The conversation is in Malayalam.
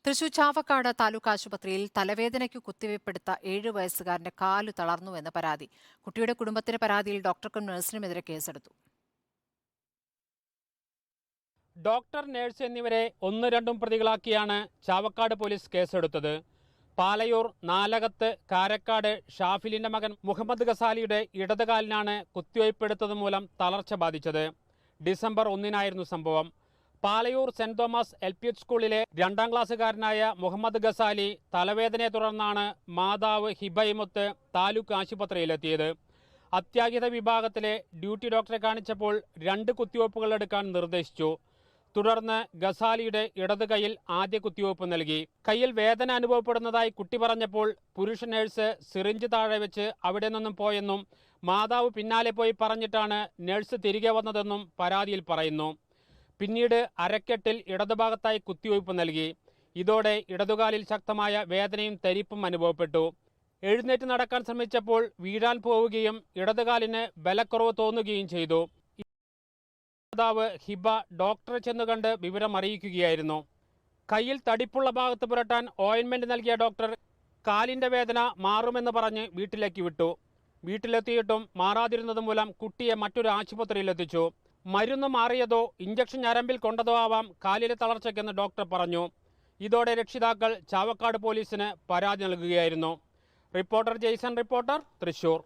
തൃശൂർ ചാവക്കാട് താലൂക്ക് ആശുപത്രിയിൽ തലവേദനയ്ക്ക് കുത്തിവയ്പ്പെടുത്ത 7 വയസ്സുകാരന്റെ കാലു തളർന്നുവെന്ന് പരാതി. കുട്ടിയുടെ കുടുംബത്തിന്റെ പരാതിയിൽ ഡോക്ടർക്കും നഴ്സിനുമെതിരെ കേസെടുത്തു. ഡോക്ടർ, നഴ്സ് എന്നിവരെ 1-2 പ്രതികളാക്കിയാണ് ചാവക്കാട് പോലീസ് കേസെടുത്തത്. പാലയൂർ നാലകത്ത് കാരക്കാട് ഷാഫിലിന്റെ മകൻ മുഹമ്മദ് ഗസാലിയുടെ ഇടതുകാലിനാണ് കുത്തിവയ്പ്പെടുത്തത് മൂലം തളർച്ച ബാധിച്ചത്. ഡിസംബർ 1-നായിരുന്നു സംഭവം. പാലയൂർ സെന്റ് തോമസ് LP സ്കൂളിലെ 2ാം ക്ലാസ്സുകാരനായ മുഹമ്മദ് ഗസാലി തലവേദനയെ തുടർന്നാണ് മാതാവ് ഹിബയുമൊത്ത് താലൂക്ക് ആശുപത്രിയിലെത്തിയത്. അത്യാഹിത വിഭാഗത്തിലെ ഡ്യൂട്ടി ഡോക്ടറെ കാണിച്ചപ്പോൾ 2 കുത്തിവയ്പ്പുകൾ എടുക്കാൻ നിർദ്ദേശിച്ചു. തുടർന്ന് ഗസാലിയുടെ ഇടത് കൈയിൽ ആദ്യ കുത്തിവയ്പ് നൽകി. കൈയിൽ വേദന അനുഭവപ്പെടുന്നതായി കുട്ടി പറഞ്ഞപ്പോൾ പുരുഷ നഴ്സ് സിറിഞ്ച് താഴെ വെച്ച് അവിടെ നിന്നും പോയെന്നും മാതാവ് പിന്നാലെ പോയി പറഞ്ഞിട്ടാണ് നഴ്സ് തിരികെ വന്നതെന്നും പരാതിയിൽ പറയുന്നു. പിന്നീട് അരക്കെട്ടിൽ ഇടതുഭാഗത്തായി കുത്തിവയ്പ് നൽകി. ഇതോടെ ഇടതുകാലിൽ ശക്തമായ വേദനയും തരിപ്പും അനുഭവപ്പെട്ടു. എഴുന്നേറ്റ് നടക്കാൻ ശ്രമിച്ചപ്പോൾ വീഴാൻ പോവുകയും ഇടതുകാലിന് ബലക്കുറവ് തോന്നുകയും ചെയ്തു. മാതാവ് ഹിബ ഡോക്ടറെ ചെന്ന് കണ്ട് വിവരം അറിയിക്കുകയായിരുന്നു. കയ്യിൽ തടിപ്പുള്ള ഭാഗത്ത് പുരട്ടാൻ ഓയിൻമെന്റ് നൽകിയ ഡോക്ടർ കാലിന്റെ വേദന മാറുമെന്ന് പറഞ്ഞ് വീട്ടിലേക്ക് വിട്ടു. വീട്ടിലെത്തിയിട്ടും മാറാതിരുന്നത് മൂലം കുട്ടിയെ മറ്റൊരു ആശുപത്രിയിലെത്തിച്ചു. മരുന്ന് മാറിയതോ ഇഞ്ചക്ഷൻ ഞരമ്പിൽ കൊണ്ടതോ ആവാം കാലിലെ തളർച്ചയ്ക്കെന്ന് ഡോക്ടർ പറഞ്ഞു. ഇതോടെ രക്ഷിതാക്കൾ ചാവക്കാട് പോലീസിന് പരാതി നൽകുകയായിരുന്നു. റിപ്പോർട്ടർ ജെയ്സൺ, തൃശൂർ.